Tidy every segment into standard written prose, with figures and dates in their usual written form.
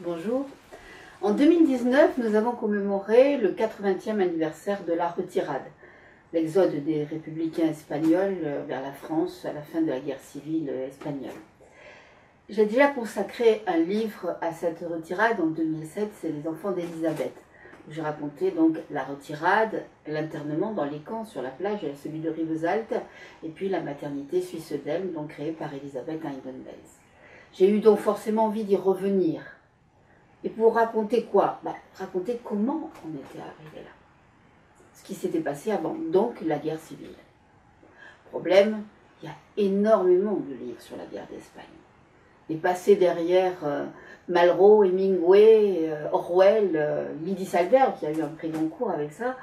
Bonjour. En 2019, nous avons commémoré le 80e anniversaire de la retirade, l'exode des républicains espagnols vers la France à la fin de la guerre civile espagnole. J'ai déjà consacré un livre à cette retirade en 2007, c'est Les enfants d'Élisabeth, où j'ai raconté donc la retirade, l'internement dans les camps sur la plage, celui de Rivesaltes, et puis la maternité suisse d'Elm, donc créée par Elisabeth Eidenbenz. J'ai eu donc forcément envie d'y revenir. Et pour raconter quoi? Raconter comment on était arrivé là. Ce qui s'était passé avant, donc la guerre civile. Problème, il y a énormément de livres sur la guerre d'Espagne. Et passer derrière Malraux, Hemingway, Orwell, Lydie Salver, qui a eu un prix Goncourt avec ça,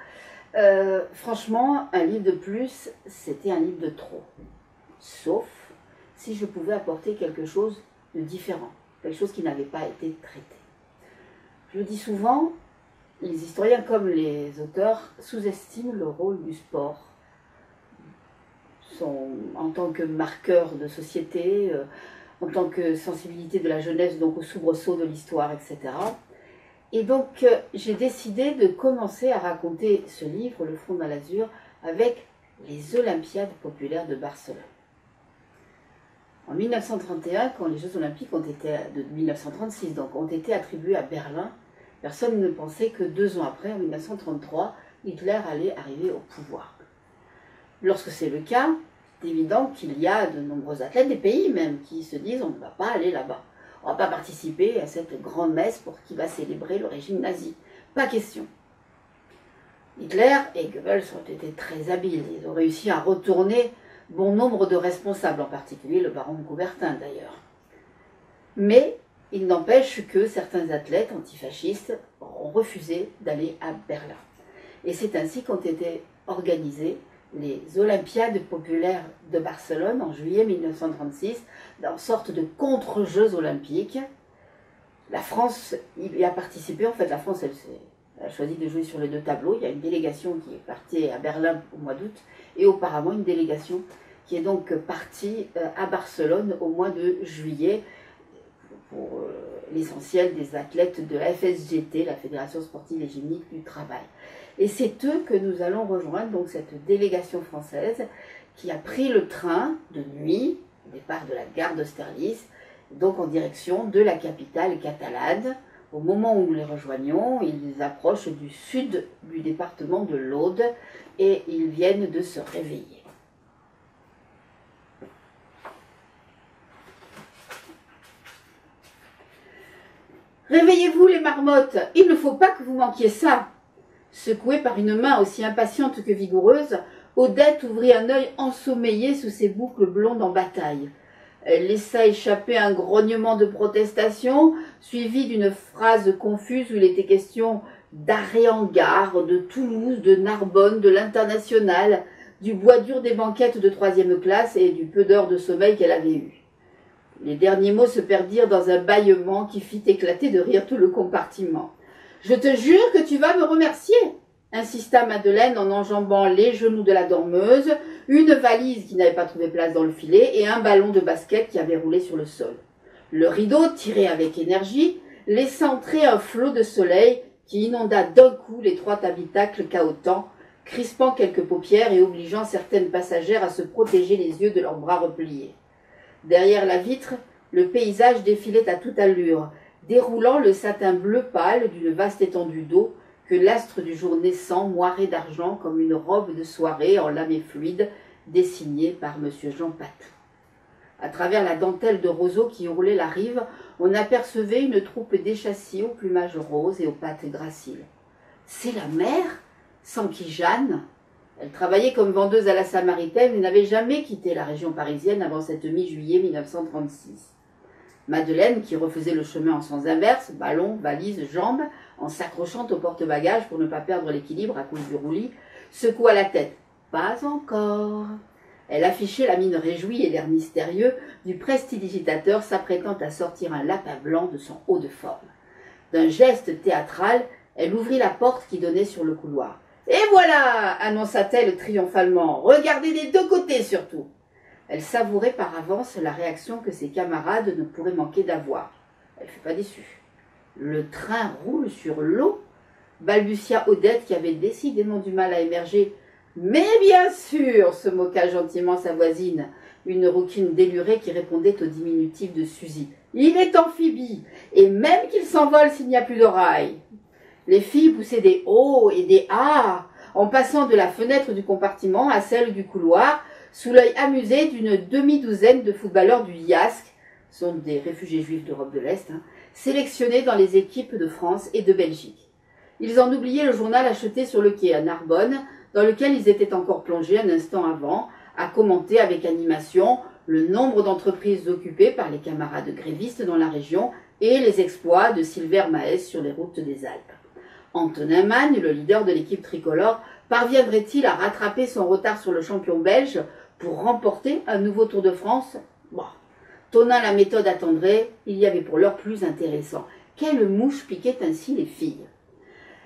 franchement, un livre de plus, c'était un livre de trop. Sauf si je pouvais apporter quelque chose de différent, quelque chose qui n'avait pas été traité. Je le dis souvent, les historiens comme les auteurs sous-estiment le rôle du sport en tant que marqueur de société, en tant que sensibilité de la jeunesse, donc au soubresaut de l'histoire, etc. Et donc j'ai décidé de commencer à raconter ce livre, Le Front dans l'Azur, avec les Olympiades populaires de Barcelone. En 1931, quand les Jeux Olympiques de 1936 donc, ont été attribués à Berlin, personne ne pensait que 2 ans après, en 1933, Hitler allait arriver au pouvoir. Lorsque c'est le cas, c'est évident qu'il y a de nombreux athlètes, des pays même, qui se disent on ne va pas aller là-bas. On ne va pas participer à cette grande messe pour qui va célébrer le régime nazi. Pas question. Hitler et Goebbels ont été très habiles. Ils ont réussi à retourner bon nombre de responsables, en particulier le baron de Coubertin d'ailleurs. Mais il n'empêche que certains athlètes antifascistes ont refusé d'aller à Berlin. Et c'est ainsi qu'ont été organisées les Olympiades populaires de Barcelone en juillet 1936, dans sorte de contre-jeux olympiques. La France y a participé, en fait la France elle a choisi de jouer sur les 2 tableaux. Il y a une délégation qui est partie à Berlin au mois d'août et auparavant une délégation qui est donc partie à Barcelone au mois de juillet pour l'essentiel des athlètes de la FSGT, la Fédération Sportive et Gymnique du Travail. Et c'est eux que nous allons rejoindre, donc cette délégation française qui a pris le train de nuit, au départ de la gare d'Austerlitz, donc en direction de la capitale catalane. Au moment où nous les rejoignons, ils approchent du sud du département de l'Aude et ils viennent de se réveiller. Réveillez-vous les marmottes, il ne faut pas que vous manquiez ça. Secouée par une main aussi impatiente que vigoureuse, Odette ouvrit un œil ensommeillé sous ses boucles blondes en bataille. Elle laissa échapper un grognement de protestation, suivi d'une phrase confuse où il était question d'Ariengare, de Toulouse, de Narbonne, de l'International, du bois dur des banquettes de 3e classe et du peu d'heures de sommeil qu'elle avait eu. Les derniers mots se perdirent dans un bâillement qui fit éclater de rire tout le compartiment. « Je te jure que tu vas me remercier !» insista Madeleine en enjambant les genoux de la dormeuse, une valise qui n'avait pas trouvé place dans le filet et un ballon de basket qui avait roulé sur le sol. Le rideau, tiré avec énergie, laissa entrer un flot de soleil qui inonda d'un coup les 3 habitacles cahotants, crispant quelques paupières et obligeant certaines passagères à se protéger les yeux de leurs bras repliés. Derrière la vitre, le paysage défilait à toute allure, déroulant le satin bleu pâle d'une vaste étendue d'eau que l'astre du jour naissant moirait d'argent comme une robe de soirée en lamé fluide dessinée par M. Jean Patou. À travers la dentelle de roseaux qui roulait la rive, on apercevait une troupe d'échassiers au plumage rose et aux pattes graciles. « C'est la mère ?» s'enquit Jeanne. Elle travaillait comme vendeuse à la Samaritaine et n'avait jamais quitté la région parisienne avant cette mi-juillet 1936. Madeleine, qui refaisait le chemin en sens inverse, ballon, valise, jambes, en s'accrochant au porte-bagages pour ne pas perdre l'équilibre à cause du roulis, secoua la tête. « Pas encore !» Elle affichait la mine réjouie et l'air mystérieux du prestidigitateur s'apprêtant à sortir un lapin blanc de son haut de forme. D'un geste théâtral, elle ouvrit la porte qui donnait sur le couloir. « Et voilà !» annonça-t-elle triomphalement. « Regardez des 2 côtés surtout !» Elle savourait par avance la réaction que ses camarades ne pourraient manquer d'avoir. Elle ne fut pas déçue. Le train roule sur l'eau, balbutia Odette qui avait décidément du mal à émerger. Mais bien sûr, se moqua gentiment sa voisine, une rouquine délurée qui répondait au diminutif de Suzy. Il est amphibie, et même qu'il s'envole s'il n'y a plus de rails. Les filles poussaient des oh et des ah, en passant de la fenêtre du compartiment à celle du couloir, sous l'œil amusé d'une demi-douzaine de footballeurs du YASC, sont des réfugiés juifs d'Europe de l'Est, sélectionnés dans les équipes de France et de Belgique. Ils en oubliaient le journal acheté sur le quai à Narbonne, dans lequel ils étaient encore plongés un instant avant, à commenter avec animation le nombre d'entreprises occupées par les camarades grévistes dans la région et les exploits de Silver Maes sur les routes des Alpes. Antonin Magne, le leader de l'équipe tricolore, parviendrait-il à rattraper son retard sur le champion belge pour remporter un nouveau Tour de France? Tonnant la méthode attendrait, il y avait pour l'heure plus intéressant. Quelle mouche piquait ainsi les filles?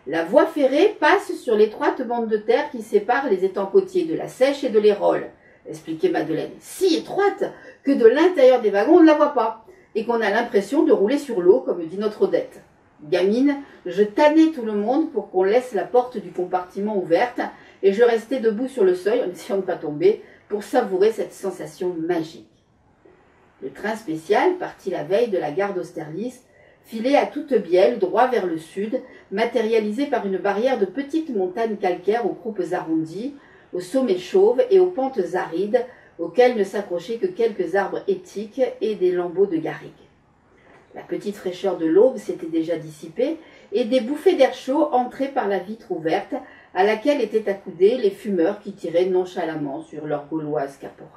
La voie ferrée passe sur l'étroite bande de terre qui sépare les étangs côtiers de la Seiche et de l'Hérolle, expliquait Madeleine. Si étroite que de l'intérieur des wagons on ne la voit pas, et qu'on a l'impression de rouler sur l'eau, comme dit notre Odette. Gamine, je tannais tout le monde pour qu'on laisse la porte du compartiment ouverte, et je restais debout sur le seuil, en essayant de ne pas tomber, pour savourer cette sensation magique. Le train spécial, parti la veille de la gare d'Austerlitz, filait à toute bielle droit vers le sud, matérialisé par une barrière de petites montagnes calcaires aux croupes arrondies, aux sommets chauves et aux pentes arides, auxquelles ne s'accrochaient que quelques arbres étiques et des lambeaux de garrigues. La petite fraîcheur de l'aube s'était déjà dissipée, et des bouffées d'air chaud entraient par la vitre ouverte, à laquelle étaient accoudés les fumeurs qui tiraient nonchalamment sur leur gauloise caporale.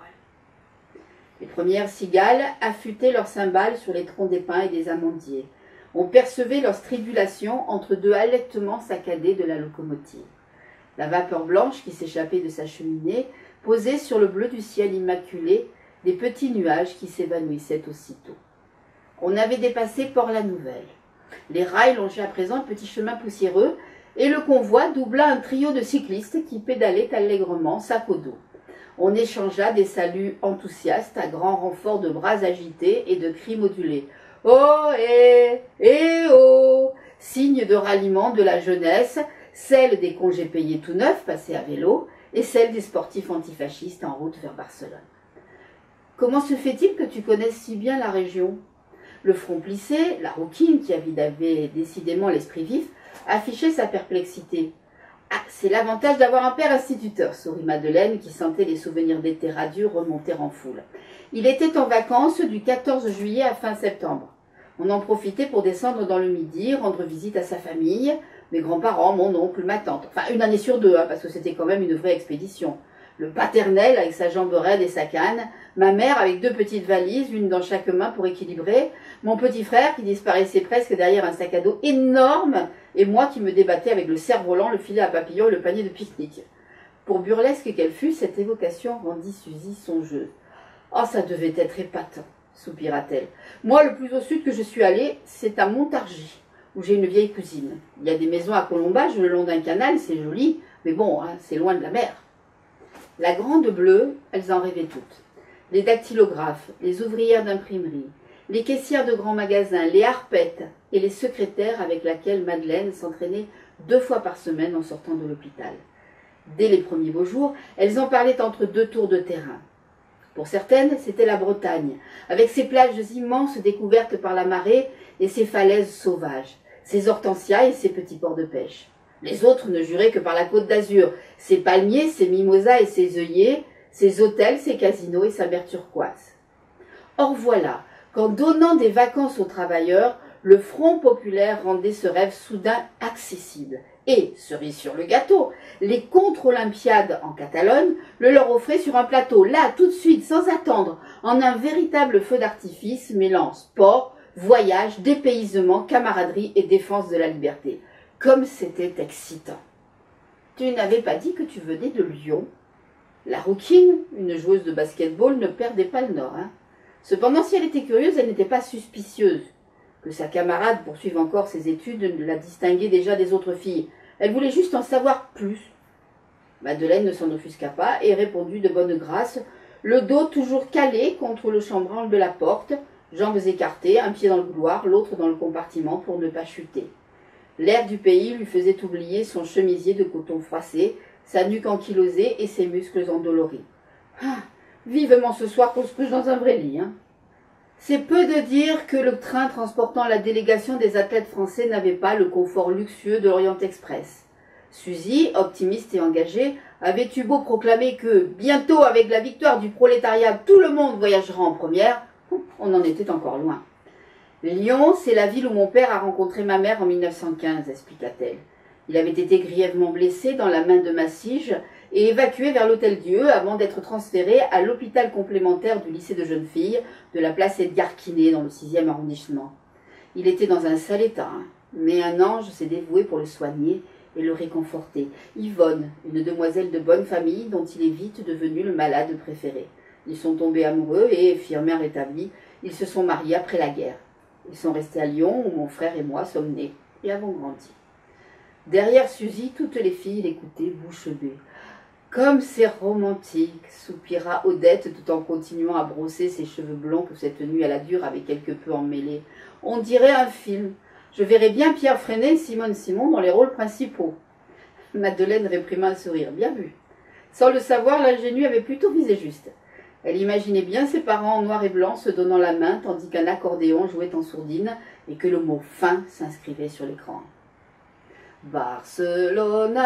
Les premières cigales affûtaient leurs cymbales sur les troncs des pins et des amandiers. On percevait leur stridulation entre deux halètements saccadés de la locomotive. La vapeur blanche qui s'échappait de sa cheminée posait sur le bleu du ciel immaculé des petits nuages qui s'évanouissaient aussitôt. On avait dépassé Port-la-Nouvelle. Les rails longeaient à présent un petit chemin poussiéreux et le convoi doubla un trio de cyclistes qui pédalaient allègrement, sac au dos. On échangea des saluts enthousiastes à grand renfort de bras agités et de cris modulés. « Oh, oh !» Signe de ralliement de la jeunesse, celle des congés payés tout neufs passés à vélo et celle des sportifs antifascistes en route vers Barcelone. « Comment se fait-il que tu connaisses si bien la région ?» Le front plissé, la rouquine, qui avait décidément l'esprit vif, affichait sa perplexité. « Ah, c'est l'avantage d'avoir un père instituteur, » sourit Madeleine, qui sentait les souvenirs d'été radieux remonter en foule. Il était en vacances du 14 juillet à fin septembre. On en profitait pour descendre dans le Midi, rendre visite à sa famille, mes grands-parents, mon oncle, ma tante. Enfin, une année sur deux, parce que c'était quand même une vraie expédition. Le paternel avec sa jambe raide et sa canne, ma mère avec deux petites valises, une dans chaque main pour équilibrer, mon petit frère qui disparaissait presque derrière un sac à dos énorme, et moi qui me débattais avec le cerf-volant, le filet à papillons et le panier de pique-nique. Pour burlesque qu'elle fût, cette évocation rendit Suzy songeuse. « Oh, ça devait être épatant !» soupira-t-elle. « Moi, le plus au sud que je suis allée, c'est à Montargis, où j'ai une vieille cousine. Il y a des maisons à colombage le long d'un canal, c'est joli, mais bon, c'est loin de la mer. » La grande bleue, elles en rêvaient toutes. Les dactylographes, les ouvrières d'imprimerie, les caissières de grands magasins, les harpettes et les secrétaires avec laquelle Madeleine s'entraînait 2 fois par semaine en sortant de l'hôpital. Dès les premiers beaux jours, elles en parlaient entre 2 tours de terrain. Pour certaines, c'était la Bretagne, avec ses plages immenses découvertes par la marée et ses falaises sauvages, ses hortensias et ses petits ports de pêche. Les autres ne juraient que par la Côte d'Azur, ses palmiers, ses mimosas et ses œillets, ses hôtels, ses casinos et sa mer turquoise. Or voilà, qu'en donnant des vacances aux travailleurs, le Front populaire rendait ce rêve soudain accessible. Et, cerise sur le gâteau, les contre-olympiades en Catalogne le leur offraient sur un plateau, là, tout de suite, sans attendre, en un véritable feu d'artifice mêlant sport, voyage, dépaysement, camaraderie et défense de la liberté. Comme c'était excitant. Tu n'avais pas dit que tu venais de Lyon? La rouquine, une joueuse de basket-ball, ne perdait pas le nord. Cependant, si elle était curieuse, elle n'était pas suspicieuse. Que sa camarade poursuive encore ses études la distinguait déjà des autres filles. Elle voulait juste en savoir plus. Madeleine ne s'en offusqua pas et répondit de bonne grâce, le dos toujours calé contre le chambranle de la porte, jambes écartées, un pied dans le couloir, l'autre dans le compartiment pour ne pas chuter. L'air du pays lui faisait oublier son chemisier de coton froissé, sa nuque ankylosée et ses muscles endoloris. Ah, vivement ce soir qu'on se couche dans un vrai lit, hein. C'est peu de dire que le train transportant la délégation des athlètes français n'avait pas le confort luxueux de l'Orient Express. Suzy, optimiste et engagée, avait eu beau proclamer que, bientôt avec la victoire du prolétariat, tout le monde voyagera en première, on en était encore loin. Lyon, c'est la ville où mon père a rencontré ma mère en 1915, expliqua-t-elle. Il avait été grièvement blessé dans la main de Massige et évacué vers l'Hôtel-Dieu avant d'être transféré à l'hôpital complémentaire du lycée de jeunes filles de la place Edgar Quinet dans le 6e arrondissement. Il était dans un sale état, hein, mais un ange s'est dévoué pour le soigner et le réconforter. Yvonne, une demoiselle de bonne famille dont il est vite devenu le malade préféré. Ils sont tombés amoureux et, firmement rétablis, ils se sont mariés après la guerre. Ils sont restés à Lyon où mon frère et moi sommes nés et avons grandi. Derrière Suzy, toutes les filles l'écoutaient bouche bée. Comme c'est romantique, soupira Odette tout en continuant à brosser ses cheveux blonds que cette nuit à la dure avait quelque peu emmêlés. On dirait un film. Je verrais bien Pierre Freinet et Simone Simon dans les rôles principaux. Madeleine réprima un sourire. Bien vu. Sans le savoir, l'ingénue avait plutôt visé juste. Elle imaginait bien ses parents en noir et blanc se donnant la main tandis qu'un accordéon jouait en sourdine et que le mot « fin » s'inscrivait sur l'écran. Barcelona.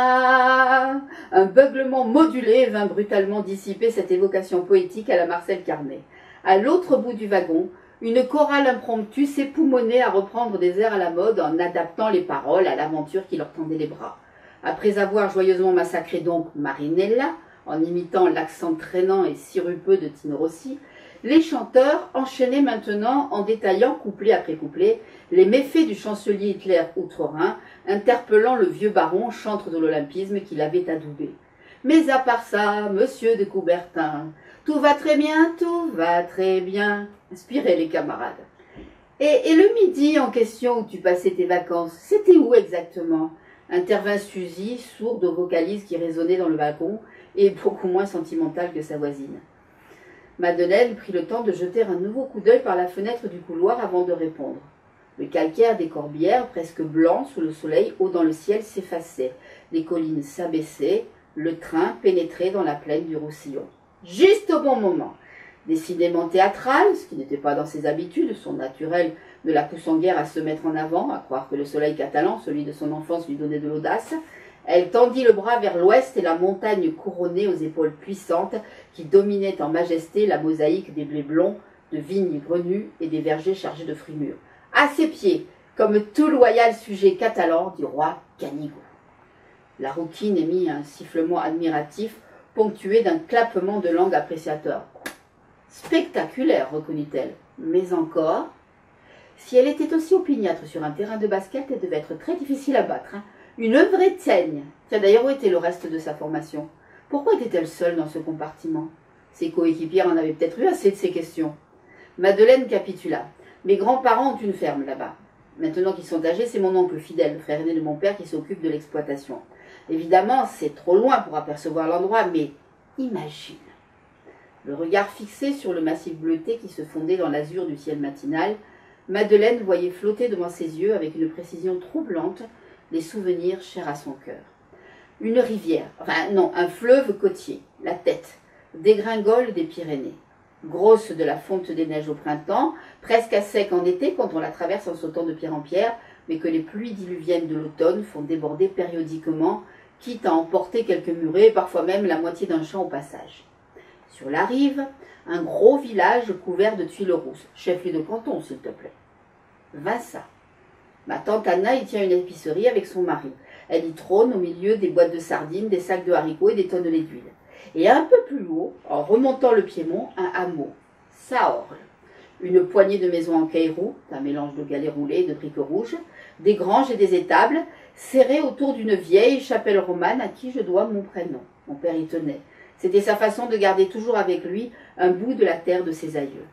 Un beuglement modulé vint brutalement dissiper cette évocation poétique à la Marcel Carnet. À l'autre bout du wagon, une chorale impromptue s'époumonnait à reprendre des airs à la mode en adaptant les paroles à l'aventure qui leur tendait les bras. Après avoir joyeusement massacré donc Marinella, en imitant l'accent traînant et sirupeux de Tino Rossi, les chanteurs enchaînaient maintenant en détaillant couplet après couplet les méfaits du chancelier Hitler outre-Rhin, interpellant le vieux baron, chantre de l'olympisme qui l'avait adoubé. Mais à part ça, monsieur de Coubertin, tout va très bien, inspiraient les camarades. Et le midi en question où tu passais tes vacances, c'était où exactement? Intervint Suzy, sourde aux vocalises qui résonnaient dans le wagon, et beaucoup moins sentimentale que sa voisine. Madeleine prit le temps de jeter un nouveau coup d'œil par la fenêtre du couloir avant de répondre. Le calcaire des Corbières, presque blanc sous le soleil, haut dans le ciel, s'effaçait. Les collines s'abaissaient, le train pénétrait dans la plaine du Roussillon. Juste au bon moment. Décidément théâtrale, ce qui n'était pas dans ses habitudes, son naturel ne la poussant guère à se mettre en avant, à croire que le soleil catalan, celui de son enfance, lui donnait de l'audace, elle tendit le bras vers l'ouest et la montagne couronnée aux épaules puissantes qui dominait en majesté la mosaïque des blés blonds, de vignes grenues et des vergers chargés de fruits mûrs. À ses pieds, comme tout loyal sujet catalan du roi Canigou. La rouquine émit un sifflement admiratif, ponctué d'un clappement de langue appréciateur. Spectaculaire, reconnut-elle, mais encore. Si elle était aussi opiniâtre sur un terrain de basket, elle devait être très difficile à battre. Hein. Une vraie teigne. Tiens, d'ailleurs, où était le reste de sa formation? Pourquoi était-elle seule dans ce compartiment? Ses coéquipières en avaient peut-être eu assez de ces questions. Madeleine capitula. Mes grands-parents ont une ferme là-bas. Maintenant qu'ils sont âgés, c'est mon oncle fidèle, le frère aîné de mon père, qui s'occupe de l'exploitation. Évidemment, c'est trop loin pour apercevoir l'endroit, mais imagine. Le regard fixé sur le massif bleuté qui se fondait dans l'azur du ciel matinal, Madeleine voyait flotter devant ses yeux, avec une précision troublante, les souvenirs chers à son cœur. Une rivière, enfin non, un fleuve côtier, la Tête, dégringole des Pyrénées. Grosse de la fonte des neiges au printemps, presque à sec en été quand on la traverse en sautant de pierre en pierre, mais que les pluies diluviennes de l'automne font déborder périodiquement, quitte à emporter quelques murets, parfois même la moitié d'un champ au passage. Sur la rive, un gros village couvert de tuiles rousses, chef-lieu de canton, s'il te plaît. Vinça. Ma tante Anna y tient une épicerie avec son mari. Elle y trône au milieu des boîtes de sardines, des sacs de haricots et des tonnes d'huile. Et un peu plus haut, en remontant le Piémont, un hameau, Saorle. Une poignée de maisons en cailloux, un mélange de galets roulés et de briques rouges, des granges et des étables, serrées autour d'une vieille chapelle romane à qui je dois mon prénom. Mon père y tenait. C'était sa façon de garder toujours avec lui un bout de la terre de ses aïeux.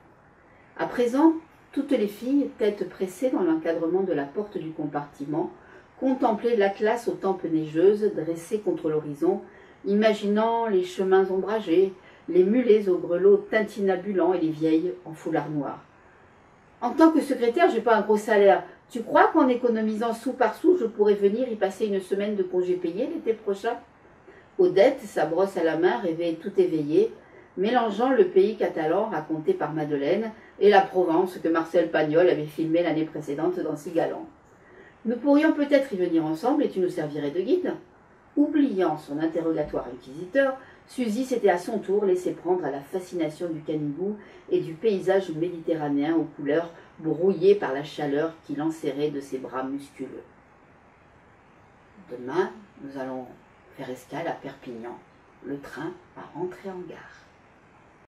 À présent, toutes les filles, tête pressée dans l'encadrement de la porte du compartiment, contemplaient l'Atlas aux tempes neigeuses dressées contre l'horizon, imaginant les chemins ombragés, les mulets aux grelots tintinabulants et les vieilles en foulard noir. En tant que secrétaire, j'ai pas un gros salaire. Tu crois qu'en économisant sou par sou, je pourrais venir y passer une semaine de congé payé l'été prochain? Odette, sa brosse à la main, rêvait tout éveillée, mélangeant le pays catalan raconté par Madeleine et la Provence que Marcel Pagnol avait filmé l'année précédente dans Cigala. Nous pourrions peut-être y venir ensemble et tu nous servirais de guide. Oubliant son interrogatoire inquisiteur, Suzy s'était à son tour laissée prendre à la fascination du canigou et du paysage méditerranéen aux couleurs brouillées par la chaleur qui l'enserrait de ses bras musculeux. Demain, nous allons faire escale à Perpignan. Le train va rentrer en gare.